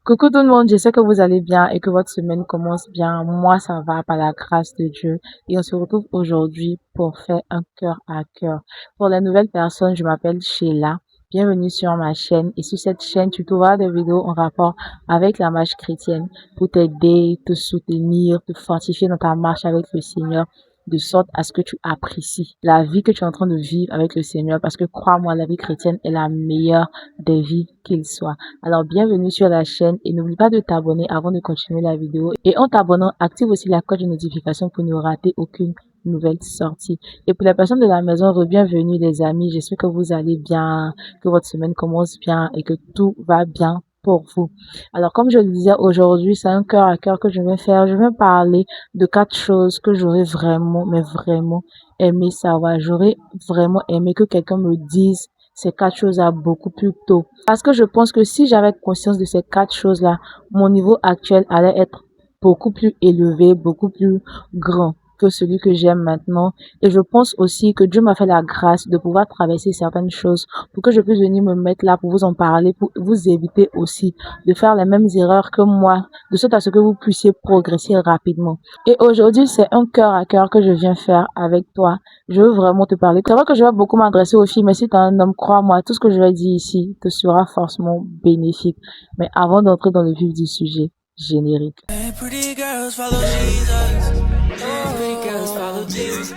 Coucou tout le monde, je sais que vous allez bien et que votre semaine commence bien. Moi, ça va par la grâce de Dieu. Et on se retrouve aujourd'hui pour faire un cœur à cœur. Pour les nouvelles personnes, je m'appelle Sheila. Bienvenue sur ma chaîne. Et sur cette chaîne, tu trouveras des vidéos en rapport avec la marche chrétienne pour t'aider, te soutenir, te fortifier dans ta marche avec le Seigneur, de sorte à ce que tu apprécies la vie que tu es en train de vivre avec le Seigneur, parce que crois-moi, la vie chrétienne est la meilleure des vies qu'il soit. Alors bienvenue sur la chaîne et n'oublie pas de t'abonner avant de continuer la vidéo. Et en t'abonnant, active aussi la cloche de notification pour ne rater aucune nouvelle sortie. Et pour les personnes de la maison, bienvenue les amis. J'espère que vous allez bien, que votre semaine commence bien et que tout va bien pour vous. Alors comme je le disais aujourd'hui, c'est un cœur à cœur que je vais faire. Je vais parler de 4 choses que j'aurais vraiment, mais vraiment aimé savoir. J'aurais vraiment aimé que quelqu'un me dise ces 4 choses-là beaucoup plus tôt. Parce que je pense que si j'avais conscience de ces 4 choses-là, mon niveau actuel allait être beaucoup plus élevé, beaucoup plus grand que celui que j'aime maintenant. Et je pense aussi que Dieu m'a fait la grâce de pouvoir traverser certaines choses pour que je puisse venir me mettre là pour vous en parler, pour vous éviter aussi de faire les mêmes erreurs que moi, de sorte à ce que vous puissiez progresser rapidement. Et aujourd'hui, c'est un cœur à cœur que je viens faire avec toi. Je veux vraiment te parler. C'est vrai que je vais beaucoup m'adresser aux filles, mais si tu es un homme, crois-moi, tout ce que je vais dire ici te sera forcément bénéfique. Mais avant d'entrer dans le vif du sujet, générique. Hey, pretty girls, follow Jesus. Oh, pretty girls, follow Jesus.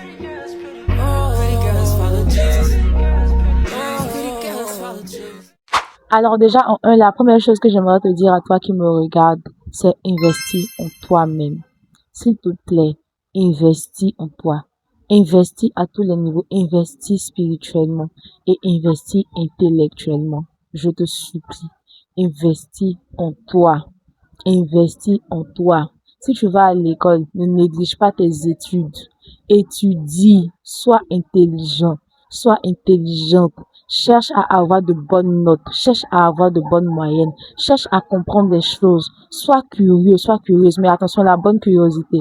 Oh, pretty girls, follow Jesus. Oh, pretty girls, follow Jesus. Alors déjà, en un, la première chose que j'aimerais te dire à toi qui me regarde, c'est investir en toi-même. S'il te plaît, investis en toi. Investis à tous les niveaux. Investis spirituellement et investis intellectuellement. Je te supplie, investis en toi. Investis en toi. Si tu vas à l'école, ne néglige pas tes études. Étudie, sois intelligent, sois intelligente. Cherche à avoir de bonnes notes, cherche à avoir de bonnes moyennes, cherche à comprendre les choses. Sois curieux, sois curieuse, mais attention, la bonne curiosité.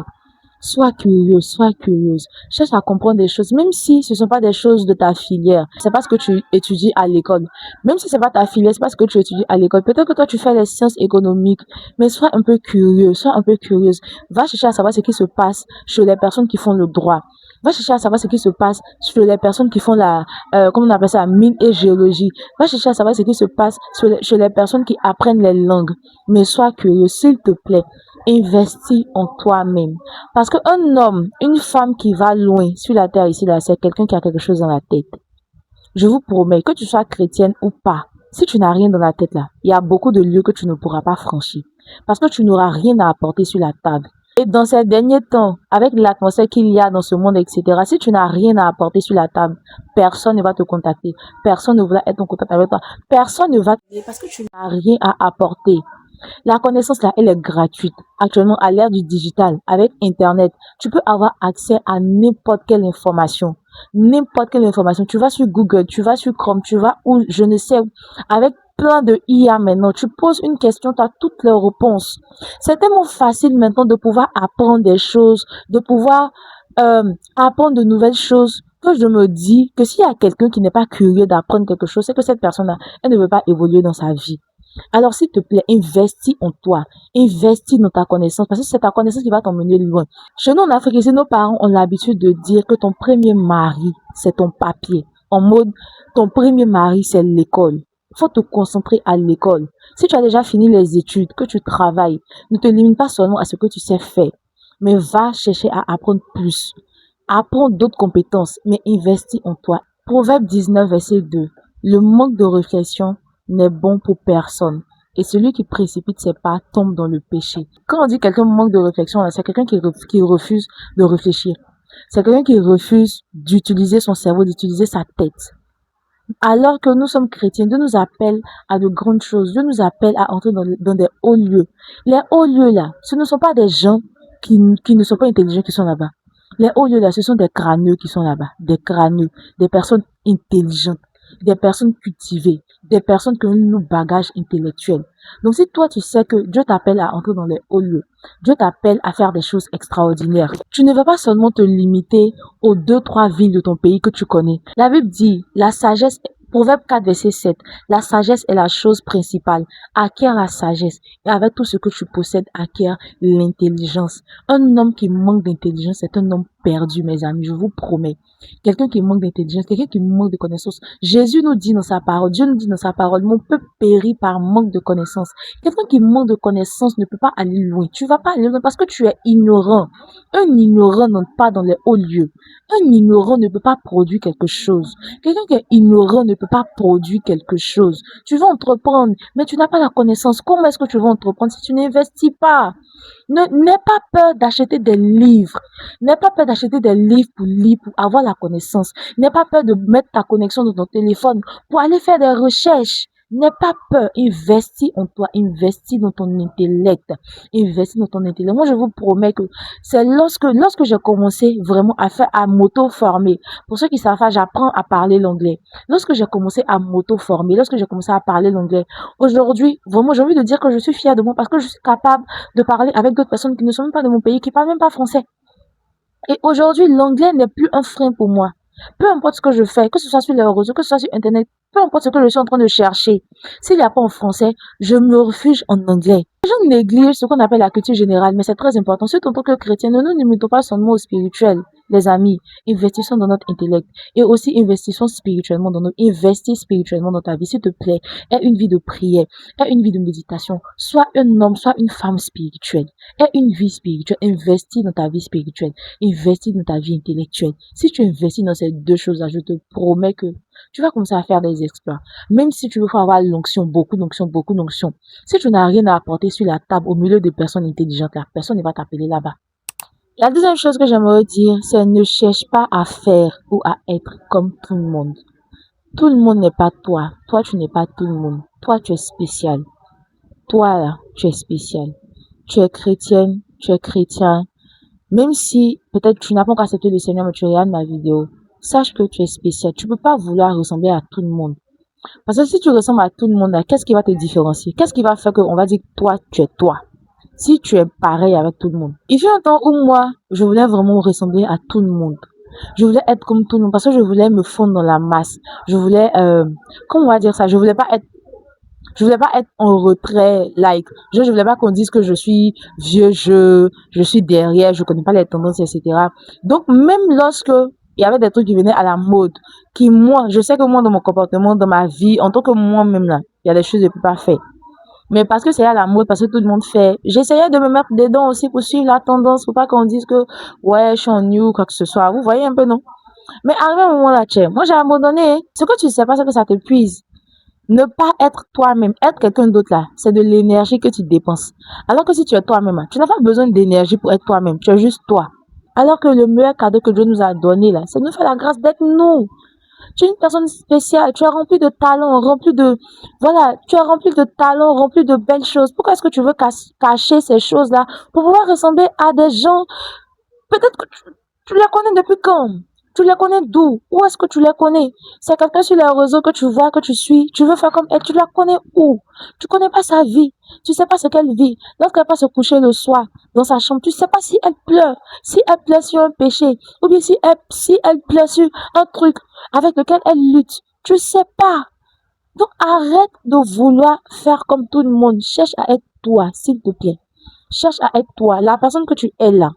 Sois curieux, sois curieuse. Cherche à comprendre des choses, même si ce ne sont pas des choses de ta filière. C'est pas ce que tu étudies à l'école. Même si c'est pas ta filière, c'est pas ce que tu étudies à l'école. Peut-être que toi, tu fais les sciences économiques, mais sois un peu curieux, sois un peu curieuse. Va chercher à savoir ce qui se passe chez les personnes qui font le droit. Va chercher à savoir ce qui se passe chez les personnes qui font comment on appelle ça, mine et géologie. Va chercher à savoir ce qui se passe chez les personnes qui apprennent les langues. Mais sois curieux, s'il te plaît. Investis en toi-même. Parce qu'un homme, une femme qui va loin sur la terre ici, là, c'est quelqu'un qui a quelque chose dans la tête. Je vous promets, que tu sois chrétienne ou pas, si tu n'as rien dans la tête là, il y a beaucoup de lieux que tu ne pourras pas franchir. Parce que tu n'auras rien à apporter sur la table. Et dans ces derniers temps, avec l'atmosphère qu'il y a dans ce monde, etc., si tu n'as rien à apporter sur la table, personne ne va te contacter. Personne ne voudra être en contact avec toi. Personne ne va t'aider parce que tu n'as rien à apporter. La connaissance là, elle est gratuite. Actuellement, à l'ère du digital, avec Internet, tu peux avoir accès à n'importe quelle information. N'importe quelle information. Tu vas sur Google, tu vas sur Chrome, tu vas où, je ne sais où. Avec plein de IA maintenant, tu poses une question, tu as toutes les réponses. C'est tellement facile maintenant de pouvoir apprendre des choses, de pouvoir apprendre de nouvelles choses, que je me dis que s'il y a quelqu'un qui n'est pas curieux d'apprendre quelque chose, c'est que cette personne-là, elle ne veut pas évoluer dans sa vie. Alors, s'il te plaît, investis en toi, investis dans ta connaissance, parce que c'est ta connaissance qui va t'emmener loin. Chez nous, en Afrique, ici, nos parents ont l'habitude de dire que ton premier mari, c'est ton papier. En mode, ton premier mari, c'est l'école. Faut te concentrer à l'école. Si tu as déjà fini les études, que tu travailles, ne te limite pas seulement à ce que tu sais faire, mais va chercher à apprendre plus. Apprends d'autres compétences, mais investis en toi. Proverbe 19, verset 2. Le manque de réflexion n'est bon pour personne. Et celui qui précipite ses pas tombe dans le péché. Quand on dit quelqu'un manque de réflexion, c'est quelqu'un qui refuse de réfléchir. C'est quelqu'un qui refuse d'utiliser son cerveau, d'utiliser sa tête. Alors que nous sommes chrétiens, Dieu nous appelle à de grandes choses. Dieu nous appelle à entrer dans des hauts lieux. Les hauts lieux là, ce ne sont pas des gens qui ne sont pas intelligents qui sont là-bas. Les hauts lieux là, ce sont des crâneux qui sont là-bas. Des crâneux, des personnes intelligentes, des personnes cultivées, des personnes qui ont un bagage intellectuel. Donc si toi tu sais que Dieu t'appelle à entrer dans les hauts lieux, Dieu t'appelle à faire des choses extraordinaires, tu ne vas pas seulement te limiter aux 2-3 villes de ton pays que tu connais. La Bible dit, la sagesse Proverbe 4, verset 7. La sagesse est la chose principale. Acquiert la sagesse. Et avec tout ce que tu possèdes, acquiert l'intelligence. Un homme qui manque d'intelligence est un homme perdu, mes amis. Je vous promets. Quelqu'un qui manque d'intelligence, quelqu'un qui manque de connaissances. Jésus nous dit dans sa parole, Dieu nous dit dans sa parole, mon peuple périt par manque de connaissances. Quelqu'un qui manque de connaissances ne peut pas aller loin. Tu vas pas aller loin parce que tu es ignorant. Un ignorant n'entre pas dans les hauts lieux. Un ignorant ne peut pas produire quelque chose. Quelqu'un qui est ignorant ne peut pas produire quelque chose. Tu veux entreprendre, mais tu n'as pas la connaissance. Comment est-ce que tu veux entreprendre si tu n'investis pas? N'aie pas peur d'acheter des livres. N'aie pas peur d'acheter des livres pour lire, pour avoir la connaissance. N'aie pas peur de mettre ta connexion dans ton téléphone pour aller faire des recherches. N'aie pas peur. Investis en toi. Investis dans ton intellect. Investis dans ton intellect. Moi, je vous promets que c'est lorsque j'ai commencé vraiment à m'auto-former. Pour ceux qui savent pas, j'apprends à parler l'anglais. Lorsque j'ai commencé à m'auto-former, lorsque j'ai commencé à parler l'anglais, aujourd'hui, vraiment, j'ai envie de dire que je suis fière de moi parce que je suis capable de parler avec d'autres personnes qui ne sont même pas de mon pays, qui parlent même pas français. Et aujourd'hui, l'anglais n'est plus un frein pour moi. Peu importe ce que je fais, que ce soit sur les réseaux, que ce soit sur Internet, peu importe ce que je suis en train de chercher, s'il n'y a pas en français, je me refuge en anglais. Les gens négligent ce qu'on appelle la culture générale, mais c'est très important. Surtout en tant que chrétien, ne nous limitons pas seulement au spirituel, les amis. Investissons dans notre intellect et aussi investissons spirituellement investis spirituellement dans ta vie, s'il te plaît. Aie une vie de prière, aie une vie de méditation. Sois un homme, sois une femme spirituelle. Aie une vie spirituelle. Investis dans ta vie spirituelle. Investis dans ta vie intellectuelle. Si tu investis dans ces deux choses-là, je te promets que tu vas commencer à faire des exploits. Même si tu veux avoir l'onction, beaucoup d'onction, beaucoup d'onction. Si tu n'as rien à apporter sur la table au milieu des personnes intelligentes, la personne ne va t'appeler là-bas. La deuxième chose que j'aimerais dire, c'est ne cherche pas à faire ou à être comme tout le monde. Tout le monde n'est pas toi. Toi, tu n'es pas tout le monde. Toi, tu es spécial. Toi, là, tu es spécial. Tu es chrétienne, tu es chrétien. Même si peut-être tu n'as pas encore accepté le Seigneur, mais tu regardes ma vidéo, sache que tu es spécial. Tu peux pas vouloir ressembler à tout le monde. Parce que si tu ressembles à tout le monde, qu'est-ce qui va te différencier? Qu'est-ce qui va faire qu'on va dire que toi, tu es toi? Si tu es pareil avec tout le monde. Il fut un temps où moi, je voulais vraiment ressembler à tout le monde. Je voulais être comme tout le monde parce que je voulais me fondre dans la masse. Je voulais, comment on va dire ça? Je voulais pas être en retrait, je voulais pas qu'on dise que je suis vieux jeu, je suis derrière, je connais pas les tendances, etc. Donc, même lorsque il y avait des trucs qui venaient à la mode, je sais que moi, dans mon comportement, dans ma vie, en tant que moi-même, là, il y a des choses que je peux pas faire. Mais parce que c'est à la mode, parce que tout le monde fait, j'essayais de me mettre dedans aussi pour suivre la tendance, pour pas qu'on dise que, ouais, je suis en new, quoi que ce soit. Vous voyez un peu, non? Mais arrivé un moment là, moi, j'ai abandonné. Ce que tu sais pas, c'est que ça t'épuise. Ne pas être toi-même, être quelqu'un d'autre là, c'est de l'énergie que tu dépenses. Alors que si tu es toi-même, tu n'as pas besoin d'énergie pour être toi-même, tu es juste toi. Alors que le meilleur cadeau que Dieu nous a donné là, c'est de nous faire la grâce d'être nous. Tu es une personne spéciale, tu es rempli de talents, tu es rempli de talents, rempli de belles choses. Pourquoi est-ce que tu veux cacher ces choses-là pour pouvoir ressembler à des gens? Peut-être que tu les connais depuis quand? Tu les connais d'où? Où est-ce que tu les connais? C'est quelqu'un sur les réseaux que tu vois, que tu suis. Tu veux faire comme elle. Tu la connais où? Tu connais pas sa vie. Tu sais pas ce qu'elle vit. Lorsqu'elle va se coucher le soir dans sa chambre, tu sais pas si elle pleure. Si elle pleure sur un péché. Ou bien si elle pleure sur un truc avec lequel elle lutte. Tu sais pas. Donc arrête de vouloir faire comme tout le monde. Cherche à être toi, s'il te plaît. Cherche à être toi. La personne que tu es là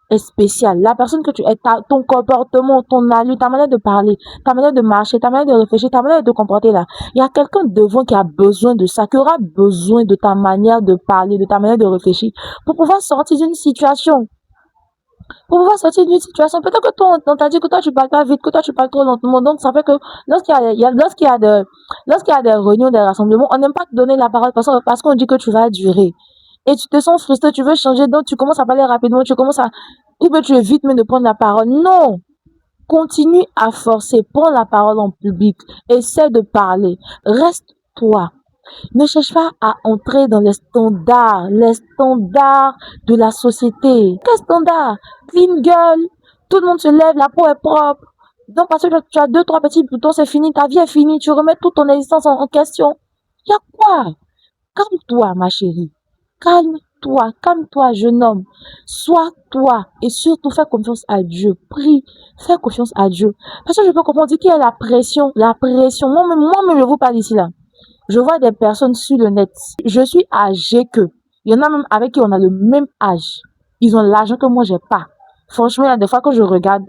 est spéciale. La personne que tu es, ton comportement, ton allure, ta manière de parler, ta manière de marcher, ta manière de réfléchir, ta manière de te comporter là. Il y a quelqu'un devant qui a besoin de ça, qui aura besoin de ta manière de parler, de ta manière de réfléchir pour pouvoir sortir d'une situation. Pour pouvoir sortir d'une situation. Peut-être que toi, on t'a dit que toi, tu parles pas vite, que toi, tu parles trop lentement. Donc, ça fait que lorsqu'il y a des réunions, des rassemblements, on n'aime pas te donner la parole parce qu'on dit que tu vas durer. Et tu te sens frustré, tu veux changer, donc tu commences à parler rapidement, ou bien tu évites même de prendre la parole. Non! Continue à forcer, prends la parole en public, essaie de parler, reste toi. Ne cherche pas à entrer dans les standards de la société. Quel standard? Clean girl, tout le monde se lève, la peau est propre. Donc parce que tu as 2-3 petits boutons, c'est fini, ta vie est finie, tu remets toute ton existence en question. Y a quoi? Calme-toi, ma chérie. Calme calme-toi, jeune homme. Sois toi et surtout fais confiance à Dieu. Prie, fais confiance à Dieu. Parce que je peux comprendre qu'il y a la pression, la pression. Moi-même, je vous parle ici là. Je vois des personnes sur le net. Je suis âgée que. Il y en a même avec qui on a le même âge. Ils ont l'argent que moi, j'ai pas. Franchement, il y a des fois que je regarde.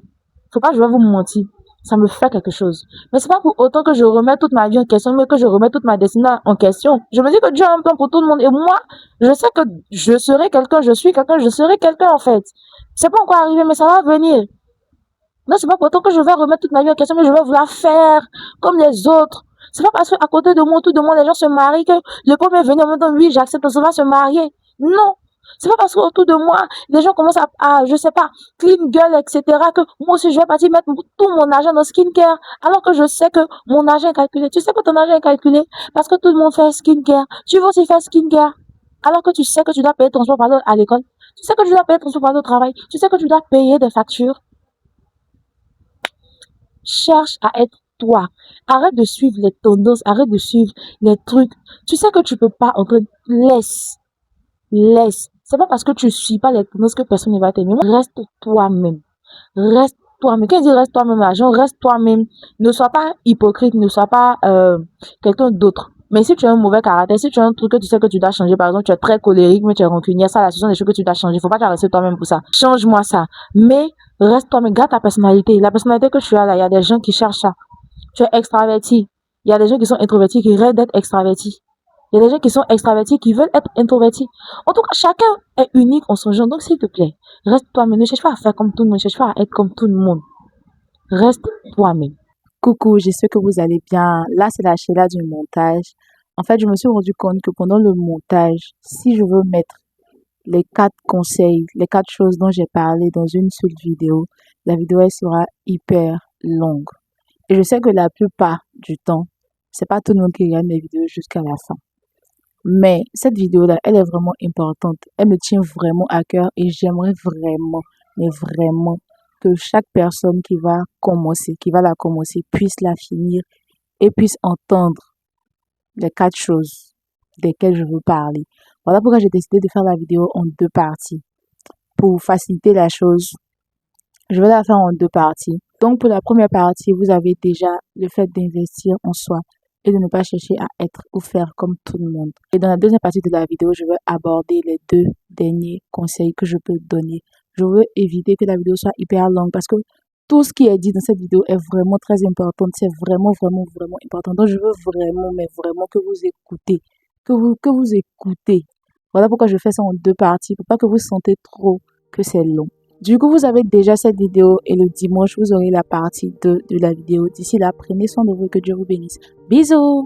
Faut pas que je vais vous mentir. Ça me fait quelque chose. Mais c'est pas pour autant que je remets toute ma vie en question, mais que je remets toute ma destinée en question. Je me dis que Dieu a un plan pour tout le monde. Et moi, je sais que je serai quelqu'un, je suis quelqu'un, je serai quelqu'un en fait. C'est pas encore arrivé, mais ça va venir. Non, c'est pas pour autant que je vais remettre toute ma vie en question, mais je vais vouloir faire comme les autres. C'est pas parce qu'à côté de moi, tout de monde, les gens se marient que le peuple est venu en même temps, oui, j'accepte, ça va se marier. Non. C'est pas parce qu'autour de moi, les gens commencent je sais pas, clean girl, etc., que moi aussi, je vais partir mettre tout mon argent dans skincare, alors que je sais que mon argent est calculé. Tu sais que ton argent est calculé parce que tout le monde fait skincare. Tu veux aussi faire skincare, alors que tu sais que tu dois payer ton transport à l'école. Tu sais que tu dois payer ton transport au travail. Tu sais que tu dois payer des factures. Cherche à être toi. Arrête de suivre les tendances, arrête de suivre les trucs. Tu sais que tu peux pas entrer. Laisse. C'est pas parce que tu suis pas les tendances que personne ne va t'aimer. Reste toi-même. Reste toi-même. Quand il dit reste toi-même, l'argent, reste toi-même. Ne sois pas hypocrite, ne sois pas quelqu'un d'autre. Mais si tu as un mauvais caractère, si tu as un truc que tu sais que tu dois changer, par exemple, tu es très colérique, mais tu es rancunier, ça, là, ce sont des choses que tu dois changer. Faut pas te rester toi-même pour ça. Change-moi ça. Mais reste toi-même, garde ta personnalité. La personnalité que tu as là, il y a des gens qui cherchent ça. Tu es extraverti. Il y a des gens qui sont introvertis, qui rêvent d'être extravertis. Il y a des gens qui sont extravertis, qui veulent être introvertis. En tout cas, chacun est unique en son genre. Donc, s'il te plaît, reste toi-même. Ne cherche pas à faire comme tout le monde. Ne cherche pas à être comme tout le monde. Reste toi-même. Coucou, j'espère que vous allez bien. Là, c'est la Sheila du montage. En fait, je me suis rendu compte que pendant le montage, si je veux mettre les 4 conseils, les 4 choses dont j'ai parlé dans une seule vidéo, la vidéo elle sera hyper longue. Et je sais que la plupart du temps, c'est pas tout le monde qui regarde mes vidéos jusqu'à la fin. Mais cette vidéo-là, elle est vraiment importante. Elle me tient vraiment à cœur et j'aimerais vraiment, mais vraiment, que chaque personne qui va la commencer, puisse la finir et puisse entendre les 4 choses desquelles je veux parler. Voilà pourquoi j'ai décidé de faire la vidéo en 2 parties. Pour faciliter la chose, je vais la faire en 2 parties. Donc pour la première partie, vous avez déjà le fait d'investir en soi et de ne pas chercher à être ou faire comme tout le monde. Et dans la deuxième partie de la vidéo, je vais aborder les 2 derniers conseils que je peux donner. Je veux éviter que la vidéo soit hyper longue parce que tout ce qui est dit dans cette vidéo est vraiment très important. C'est vraiment, vraiment, vraiment important. Donc, je veux vraiment, mais vraiment que vous écoutez. Que vous écoutez. Voilà pourquoi je fais ça en 2 parties. Pour pas que vous sentez trop que c'est long. Du coup, vous avez déjà cette vidéo et le dimanche, vous aurez la partie 2 de la vidéo. D'ici là, prenez soin de vous et que Dieu vous bénisse. Bisous!